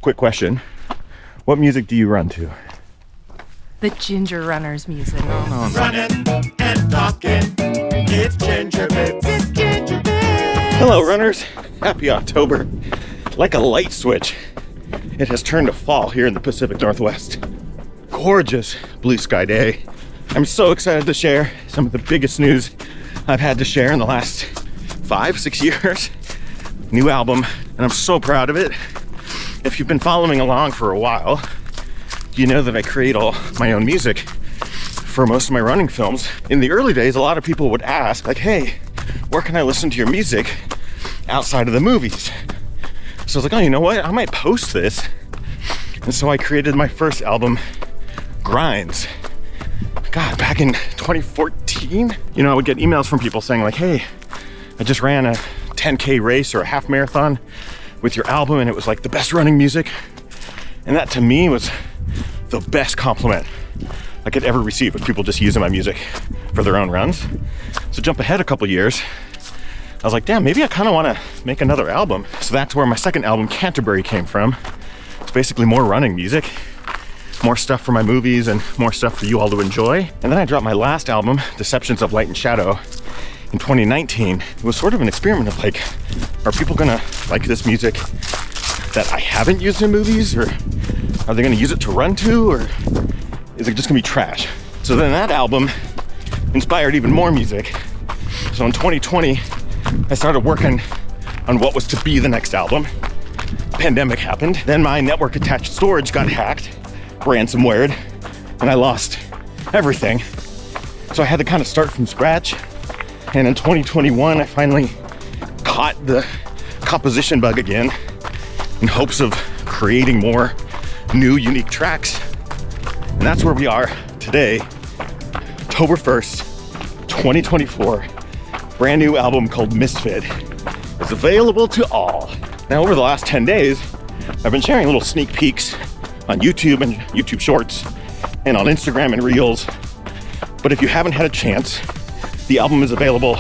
Quick question. What music do you run to? The Ginger Runners music. No. Running and talking. It's Gngrbts. It's Gngrbts. Hello, runners. Happy October. Like a light switch, it has turned to fall here in the Pacific Northwest. Gorgeous blue sky day. I'm so excited to share some of the biggest news I've had to share in the last 5-6 years. New album, and I'm so proud of it. If you've been following along for a while, you know that I create all my own music for most of my running films. In the early days, a lot of people would ask, like, hey, where can I listen to your music outside of the movies? So I was like, oh, you know what? I might post this. And so I created my first album, Gngrbts. God, back in 2014, you know, I would get emails from people saying like, hey, I just ran a 10K race or a half marathon with your album, and it was like the best running music. And that to me was the best compliment I could ever receive, with people just using my music for their own runs. So jump ahead a couple years, I was like, damn, maybe I kind of want to make another album. So that's where my second album, Gngrbts, came from. It's basically more running music, more stuff for my movies and more stuff for you all to enjoy. And then I dropped my last album, Deceptions of Light and Shadow, in 2019. It was sort of an experiment of like, are people gonna like this music that I haven't used in movies, or are they gonna use it to run to, or is it just gonna be trash? So then that album inspired even more music. So in 2020, I started working on what was to be the next album. Pandemic happened. Then my network attached storage got hacked, ransomwared, and I lost everything. So I had to kind of start from scratch. And in 2021, I finally caught the composition bug again in hopes of creating more new, unique tracks. And that's where we are today, October 1st, 2024. Brand new album called Misfit is available to all. Now, over the last 10 days, I've been sharing little sneak peeks on YouTube and YouTube Shorts and on Instagram and Reels. But if you haven't had a chance, the album is available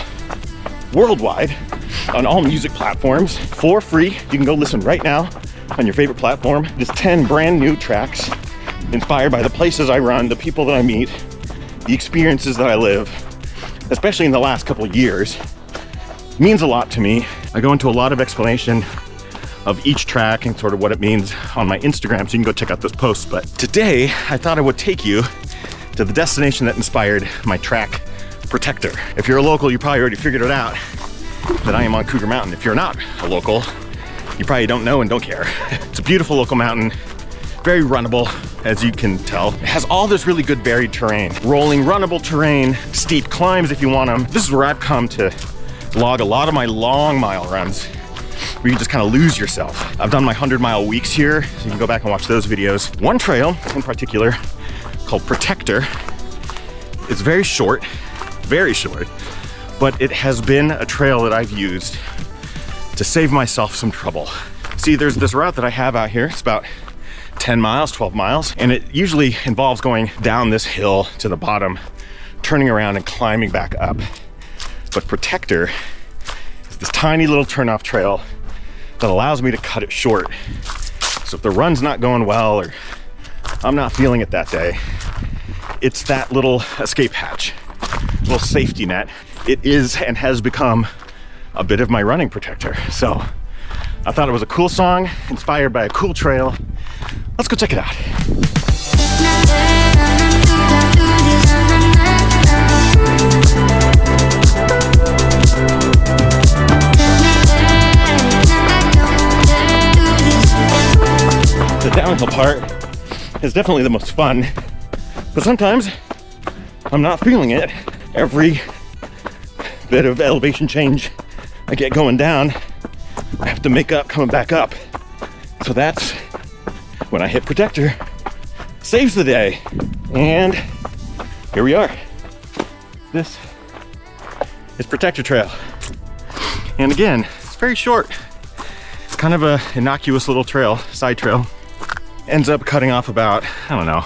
worldwide on all music platforms for free. You can go listen right now on your favorite platform. There's 10 brand new tracks inspired by the places I run, the people that I meet, the experiences that I live, especially in the last couple of years. It means a lot to me. I go into a lot of explanation of each track and sort of what it means on my Instagram, so you can go check out those posts. But today, I thought I would take you to the destination that inspired my track, Protector. If you're a local, you probably already figured it out that I am on Cougar Mountain. If you're not a local, you probably don't know and don't care. It's a beautiful local mountain, very runnable, as you can tell. It has all this really good varied terrain, rolling runnable terrain, steep climbs if you want them. This is where I've come to log a lot of my long mile runs, where you just kind of lose yourself. I've done my 100-mile weeks here, so you can go back and watch those videos. One trail in particular, called Protector, is very short, but it has been a trail that I've used to save myself some trouble. See, there's this route that I have out here. It's about 10 miles, 12 miles, and it usually involves going down this hill to the bottom, turning around and climbing back up. But Protector is this tiny little turnoff trail that allows me to cut it short. So if the run's not going well, or I'm not feeling it that day, it's that little escape hatch, little safety net. It is and has become a bit of my running protector. So I thought it was a cool song, inspired by a cool trail. Let's go check it out. The downhill part is definitely the most fun, but sometimes I'm not feeling it. Every bit of elevation change I get going down, I have to make up coming back up. So that's when I hit Protector. Saves the day. And here we are. This is Protector Trail. And again, it's very short. It's kind of a innocuous little trail, side trail. Ends up cutting off about, I don't know,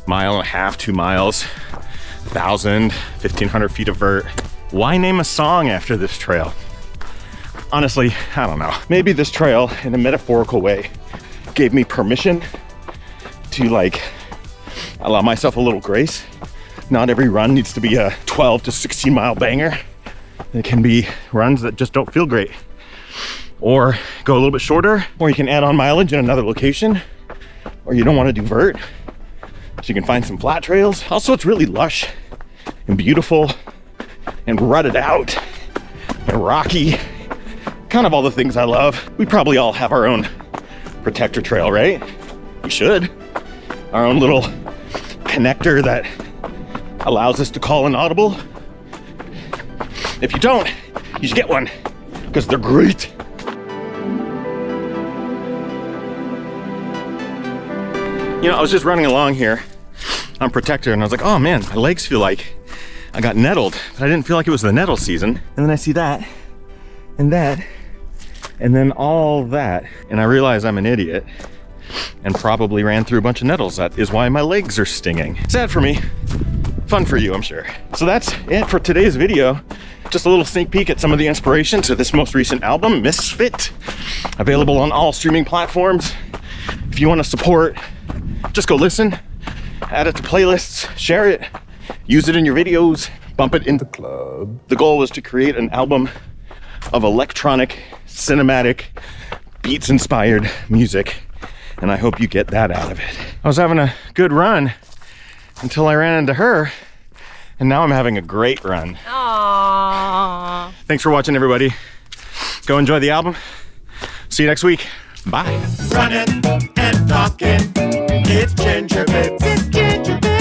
1.5 miles, 2 miles, 1,000, 1,500 feet of vert. Why name a song after this trail? Honestly, I don't know. Maybe this trail, in a metaphorical way, gave me permission to like allow myself a little grace. Not every run needs to be a 12 to 16 mile banger. There can be runs that just don't feel great, or go a little bit shorter, or you can add on mileage in another location, or you don't want to do vert, so you can find some flat trails. Also, it's really lush and beautiful and rutted out and rocky, kind of all the things I love. We probably all have our own protector trail, right? We should. Our own little connector that allows us to call an audible. If you don't, you should get one, because they're great. You know, I was just running along here on protector and I was like, oh man, my legs feel like I got nettled, but I didn't feel like it was the nettle season. And then I see that, and then all that. And I realize I'm an idiot and probably ran through a bunch of nettles. That is why my legs are stinging. Sad for me, fun for you, I'm sure. So that's it for today's video. Just a little sneak peek at some of the inspiration to this most recent album, Misfit. Available on all streaming platforms. If you want to support, just go listen, add it to playlists, share it, use it in your videos, bump it in the club. The goal was to create an album of electronic, cinematic, beats-inspired music, and I hope you get that out of it. I was having a good run until I ran into her, and now I'm having a great run. Aww. Thanks for watching, everybody. Go enjoy the album. See you next week. Bye. Running and talking. It's Gngrbts. It's Gngrbts.